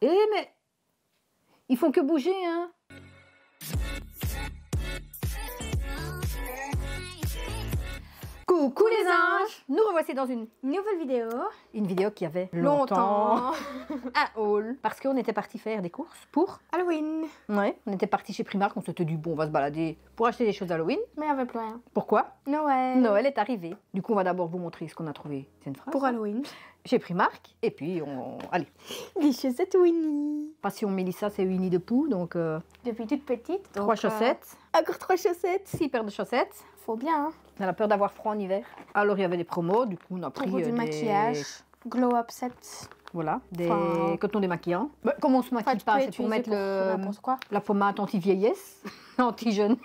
Eh mais ils font que bouger, hein. Coucou les anges, nous revoici dans une Nouvelle vidéo qui avait longtemps un haul. Parce qu'on était parti faire des courses pour... Halloween. Ouais, on était parti chez Primark, on s'était dit bon on va se balader pour acheter des choses d'Halloween. Mais il n'y avait plus rien. Pourquoi? Noël. Noël est arrivé. Du coup on va d'abord vous montrer ce qu'on a trouvé. C'est une phrase Pour Halloween. chez Primark. Et puis allez. Des chaussettes Winnie. Passion Mélissa, c'est Winnie the Pooh, donc Depuis toute petite. 3 chaussettes, Encore 3 chaussettes. 6 paires de chaussettes. Faut bien. Hein. On a peur d'avoir froid en hiver. Alors il y avait des promos, du coup on a pris Pour du des... maquillage. Glow up set. Voilà, des Enfin... cotons démaquillants. Bah, comme on se maquille pas, c'est pour mettre n'importe quoi. la pommade anti-vieillesse, anti-jeune.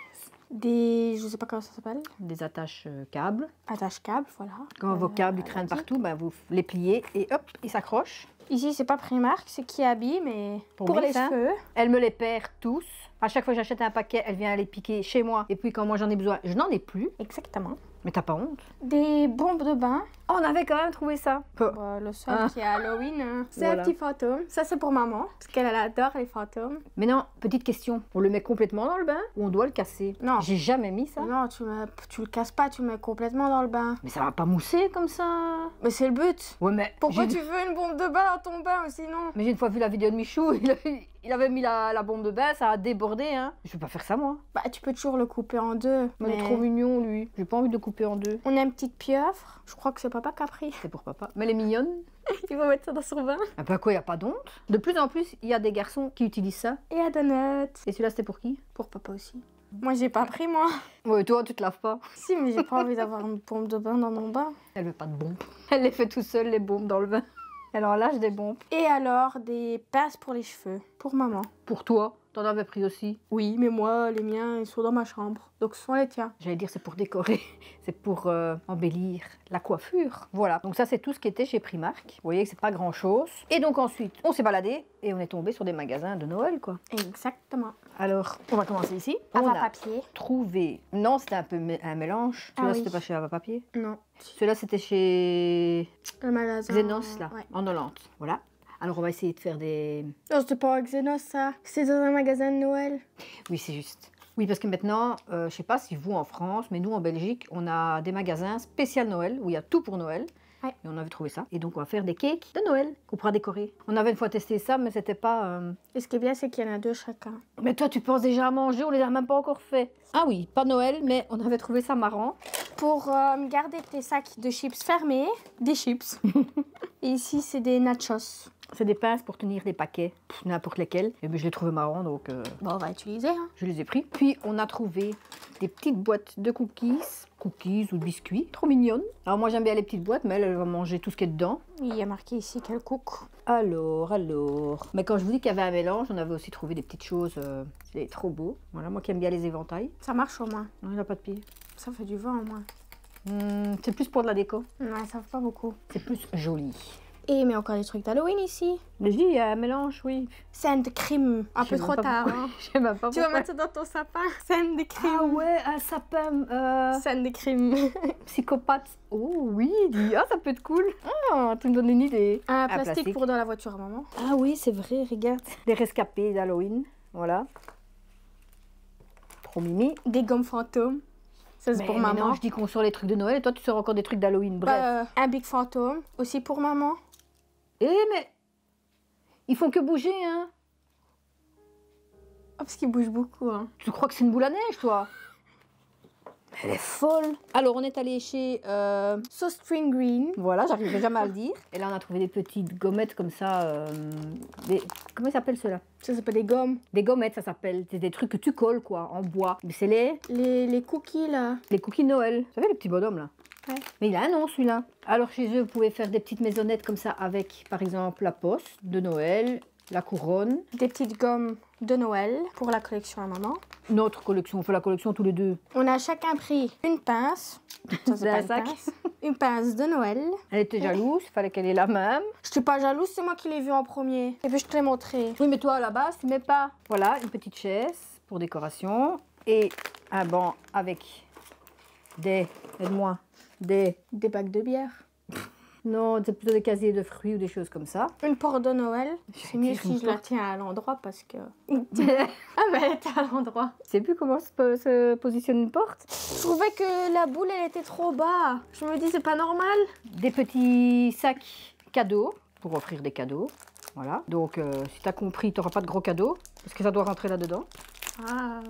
Des... Je sais pas comment ça s'appelle. Des attaches câbles. Attache câble, voilà. Quand vos câbles ils traînent partout, bah, vous les pliez et hop, ils s'accrochent. Ici, c'est pas Primark, c'est Kiabi, mais pour les ça. cheveux. Elle me les perd tous. À chaque fois que j'achète un paquet, elle vient les piquer chez moi. Et puis quand moi j'en ai besoin, je n'en ai plus. Exactement. Mais t'as pas honte? Des bombes de bain. Oh, on avait quand même trouvé ça. Bah, le seul qui est Halloween, c'est Voilà. un petit fantôme. Ça, c'est pour maman, parce qu'elle adore les fantômes. Mais non, petite question. On le met complètement dans le bain ou on doit le casser? Non. J'ai jamais mis ça. Non, tu le casses pas, tu le mets complètement dans le bain. Mais ça va pas mousser comme ça. Mais c'est le but. Ouais, mais Pourquoi tu veux une bombe de bain dans ton bain, sinon? Mais j'ai une fois vu la vidéo de Michou, il avait mis la bombe de bain, ça a débordé, hein. Je peux pas faire ça, moi. Bah, tu peux toujours le couper en deux. Mais il est trop mignon, lui. J'ai pas envie de le couper en deux. On a une petite pieuvre. Je crois que c'est papa qui a pris. C'est pour papa. Mais elle est mignonne. Il va mettre ça dans son bain. Ah bah quoi, y a pas d'honte. De plus en plus, il y a des garçons qui utilisent ça. Et à Donut. Et celui-là, c'était pour qui? Pour papa aussi. Moi, j'ai pas pris, moi. Ouais, toi, tu te laves pas. Si, mais j'ai pas envie d'avoir une bombe de bain dans mon bain. Elle veut pas de bombes. Elle les fait tout seule, les bombes dans le bain. Elle en lâche des bombes. Et alors, des pinces pour les cheveux. Pour maman. Pour toi, t'en avais pris aussi. Oui, mais moi, les miens, ils sont dans ma chambre. Donc, ce sont les tiens. J'allais dire c'est pour décorer, c'est pour embellir la coiffure. Voilà, donc ça c'est tout ce qui était chez Primark. Vous voyez que c'est pas grand chose. Et donc ensuite, on s'est baladé et on est tombé sur des magasins de Noël quoi. Exactement. Alors, on va commencer ici. Ava On a Papier. trouvé... Non, c'était un peu un mélange. Celui-là oui. c'était pas chez Ava Papier. Non. Celui-là c'était chez Le magasin. Xenos là, Ouais. en Hollande. Voilà. Alors on va essayer de faire des... Non, c'était pas avec Xenos, ça. C'était dans un magasin de Noël. Oui, c'est juste. Oui, parce que maintenant, je sais pas si vous en France, mais nous en Belgique, on a des magasins spécial Noël où il y a tout pour Noël. Ouais. Et on avait trouvé ça. Et donc on va faire des cakes de Noël qu'on pourra décorer. On avait une fois testé ça, mais c'était pas... Et ce qui est bien, c'est qu'il y en a 2 chacun. Mais toi, tu penses déjà à manger, on les a même pas encore fait. Ah oui, pas Noël, mais on avait trouvé ça marrant. Pour garder tes sacs de chips fermés, des chips. Et ici, c'est des nachos. C'est des pinces pour tenir des paquets, n'importe lesquels. Et bien, je les trouvais marrants, donc Bon, on va utiliser, hein. je les ai pris. Puis on a trouvé des petites boîtes de cookies ou de biscuits, trop mignonnes. Alors moi j'aime bien les petites boîtes, mais elle va manger tout ce qui est dedans. Il y a marqué ici qu'elle cook. Alors. Mais quand je vous dis qu'il y avait un mélange, on avait aussi trouvé des petites choses. C'est trop beau. Voilà, moi qui aime bien les éventails. Ça marche au moins. Non, il n'a pas de pied. Ça fait du vent au moins. C'est plus pour de la déco. Ouais, ça fait pas beaucoup. C'est plus joli. Et mais encore des trucs d'Halloween ici. Mais je dis, il y a un mélange, oui. Scène de crime. Un Je peu sais trop même pas tard. pourquoi. Hein. Je sais même pas Tu vas pourquoi. mettre ça dans ton sapin. Scène de crime. Ah ouais, un sapin Scène de crime. psychopathe. Oh oui, dis, ah ça peut être cool. Ah, tu me donnes une idée. Un plastique pour dans la voiture à maman. Ah oui, c'est vrai, regarde. Des rescapés d'Halloween, voilà. Trop mimi. Des gommes fantômes. Ça, c'est pour maman. Non, je dis qu'on sort les trucs de Noël et toi tu sors encore des trucs d'Halloween, bref. Un big fantôme. Aussi pour maman. Eh mais, ils font que bouger, hein. Oh, parce qu'il bouge beaucoup, hein. Tu crois que c'est une boule à neige, toi? Elle est folle. Alors, on est allé chez... So String Green. Voilà, j'arriverai jamais à le dire. Et là, on a trouvé des petites gommettes comme ça. Comment ils s'appellent ceux-là? Ça s'appelle des gommes. Des gommettes, ça s'appelle. C'est des trucs que tu colles, quoi, en bois. Mais c'est Les cookies, là. les cookies Noël. Vous savez, les petits bonhommes, là? Ouais. Mais il a un nom, celui-là. Alors, chez eux, vous pouvez faire des petites maisonnettes comme ça avec, par exemple, la poste de Noël, la couronne. Des petites gommes de Noël pour la collection à maman. Notre collection, on fait la collection tous les deux. On a chacun pris une pince. Ça, c'est D'un pas une sac. pince. Une pince de Noël. Elle était jalouse, il fallait qu'elle ait la même. Je suis pas jalouse, c'est moi qui l'ai vue en premier. Et puis je te l'ai montré. Oui, mais toi, à la base, tu mets pas. Voilà, une petite chaise pour décoration. Et un banc avec des... Aide-moi. Des Des bacs de bière. Non, c'est plutôt des casiers de fruits ou des choses comme ça. Une porte de Noël. C'est mieux si je la tiens à l'endroit parce que... ah mais elle était à l'endroit. Je sais plus comment se positionne une porte. Je trouvais que la boule elle était trop bas. Je me dis c'est pas normal. Des petits sacs cadeaux pour offrir des cadeaux. Voilà. Donc si t'as compris, t'auras pas de gros cadeaux parce que ça doit rentrer là-dedans. Wow.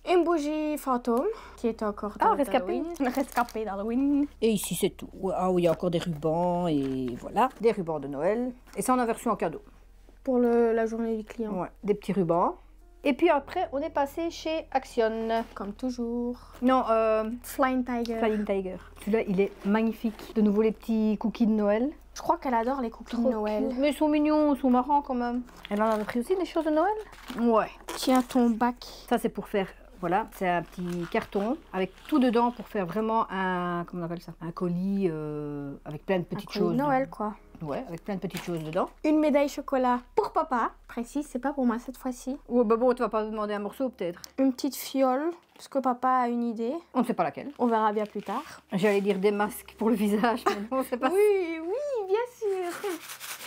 Une bougie fantôme qui est encore rescapée. Une rescapée d'Halloween. Et ici c'est tout. Ah oui, il y a encore des rubans et voilà. Des rubans de Noël. Et ça on a reçu en cadeau. Pour la journée du client. Ouais. Des petits rubans. Et puis après, on est passé chez Action. Comme toujours. Non, Flying Tiger. Flying Tiger. Celui-là, il est magnifique. De nouveau, les petits cookies de Noël. Je crois qu'elle adore les cookies de Noël. Mais ils sont mignons, ils sont marrants quand même. Elle en a pris aussi des choses de Noël? Ouais. Tiens ton bac. Ça, c'est pour faire... Voilà, c'est un petit carton avec tout dedans pour faire vraiment un... Comment on appelle ça? Un colis avec plein de petites choses. De Noël, quoi. Ouais, avec plein de petites choses dedans. Une médaille chocolat pour papa. Précise, c'est pas pour moi cette fois-ci. Ouais, bah bon, tu vas pas me demander un morceau peut-être. Une petite fiole, parce que papa a une idée. On ne sait pas laquelle. On verra bien plus tard. J'allais dire des masques pour le visage, mais on ne sait pas. Oui, oui, bien sûr.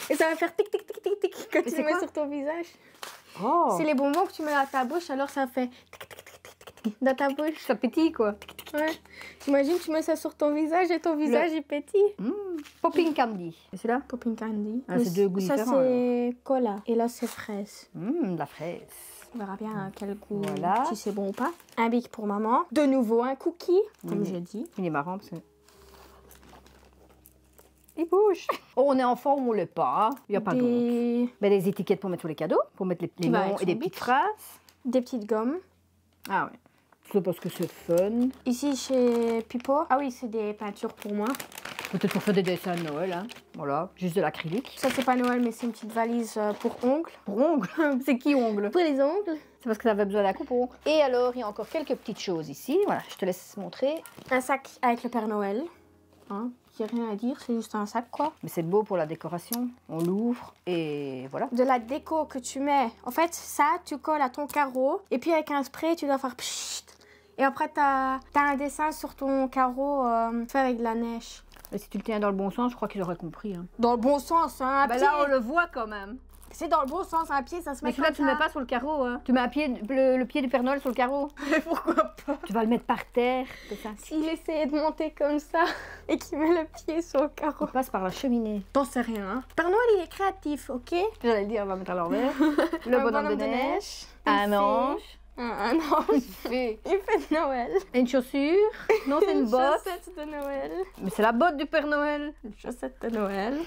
Et ça va faire tic tic tic tic tic quand tu le mets sur ton visage. Oh. C'est les bonbons que tu mets dans ta bouche, alors ça fait tic tic tic tic tic dans ta bouche. Ça pétille quoi. Ouais. T'imagines, tu mets ça sur ton visage et ton visage il pétille. Popping candy. Et c'est là? Popping candy. Ah, c'est deux goûts différents. Ça c'est cola et là c'est fraise. De la fraise. On verra bien quel goût, Voilà. si c'est bon ou pas. Un bic pour maman. De nouveau un cookie, comme j'ai dit. Il est marrant parce que... Il bouge. Oh, on est enfant ou on l'est pas. Il n'y a pas de honte. Ben, des étiquettes pour mettre sur les cadeaux, pour mettre les noms et des petites phrases. Des petites gommes. Ah ouais. C'est parce que c'est fun. Ici chez Pipo. Ah oui, c'est des peintures pour moi. Peut-être pour faire des dessins de Noël. Hein. Voilà, juste de l'acrylique. Ça c'est pas Noël, mais c'est une petite valise pour ongles. Pour ongles? C'est qui ongles? Pour les ongles. C'est parce que ça avait besoin d'un coupe ongles. Et alors, il y a encore quelques petites choses ici. Voilà, je te laisse montrer. Un sac avec le Père Noël. Hein, il n'y a rien à dire, c'est juste un sac quoi. Mais c'est beau pour la décoration. On l'ouvre et voilà. De la déco que tu mets. En fait, ça, tu colles à ton carreau. Et puis avec un spray, tu dois faire pchit. Et après, tu as un dessin sur ton carreau fait avec de la neige. Et si tu le tiens dans le bon sens, je crois qu'ils auraient compris. Hein. Dans le bon sens, hein, un pied. Là, on le voit quand même. C'est dans le bon sens, un pied, ça se met comme ça. Mais celui-là, tu ne le mets pas sur le carreau. Hein. Tu mets le pied du Père Noël sur le carreau. Mais pourquoi pas? Tu vas le mettre par terre. Ça. S'il essayait de monter comme ça et qu'il met le pied sur le carreau. Il passe par la cheminée. T'en sais rien. Hein. Père Noël, il est créatif, ok? J'allais dire, on va mettre à l'envers. Le bonhomme de neige. Un ange. Un ange. Il fait de Noël. Une chaussure. Non, c'est une botte. Chaussette de Noël. Mais c'est la botte du Père Noël. Une chaussette de Noël.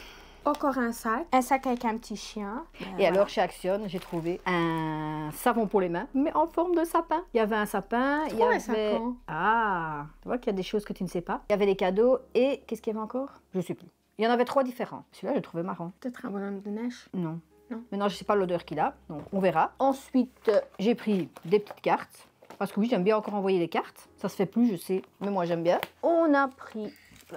Encore un sac. Un sac avec un petit chien. Et alors, chez Action, j'ai trouvé un savon pour les mains, mais en forme de sapin. Il y avait un sapin. Il y avait... sapin. Ah, tu vois qu'il y a des choses que tu ne sais pas. Il y avait des cadeaux et qu'est-ce qu'il y avait encore? Je ne sais plus. Il y en avait 3 différents. Celui-là, je le trouvais marrant. Peut-être un bonhomme de neige. Non. Non. Maintenant, je ne sais pas l'odeur qu'il a, donc on verra. Ensuite, j'ai pris des petites cartes. Parce que oui, j'aime bien encore envoyer des cartes. Ça se fait plus, je sais, mais moi j'aime bien. On a pris...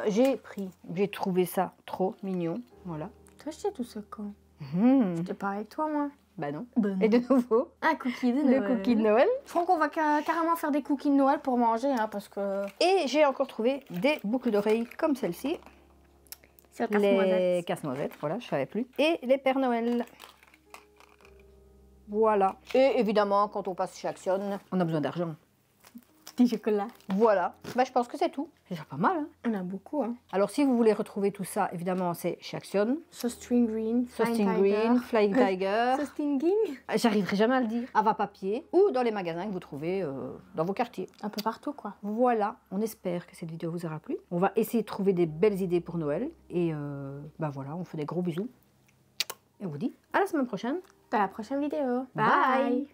J'ai trouvé ça trop mignon. Voilà. T'as acheté tout ce quand? Mmh. C'était pas avec toi, moi. Bah non. Ben Et de nouveau, un cookie de Noël. le cookie de Noël. Je crois qu'on va carrément faire des cookies de Noël pour manger, hein, parce que... Et j'ai encore trouvé des boucles d'oreilles comme celle-ci. C'est le casse-noisette. Les casse-noisettes, voilà, je savais plus. Et les Pères Noël. Voilà. Et évidemment, quand on passe chez Action, on a besoin d'argent. Petit chocolat. Voilà. Bah, je pense que c'est tout. C'est déjà pas mal. Hein. On a beaucoup, hein. Alors, si vous voulez retrouver tout ça, évidemment, c'est chez Action. Sostring Green, Sostring Green, Flying Tiger. Sostinging. J'arriverai jamais à le dire. Ava Papier. Ou dans les magasins que vous trouvez dans vos quartiers. Un peu partout, quoi. Voilà. On espère que cette vidéo vous aura plu. On va essayer de trouver des belles idées pour Noël. Et bah voilà, on fait des gros bisous. Et on vous dit à la semaine prochaine. À la prochaine vidéo. Bye.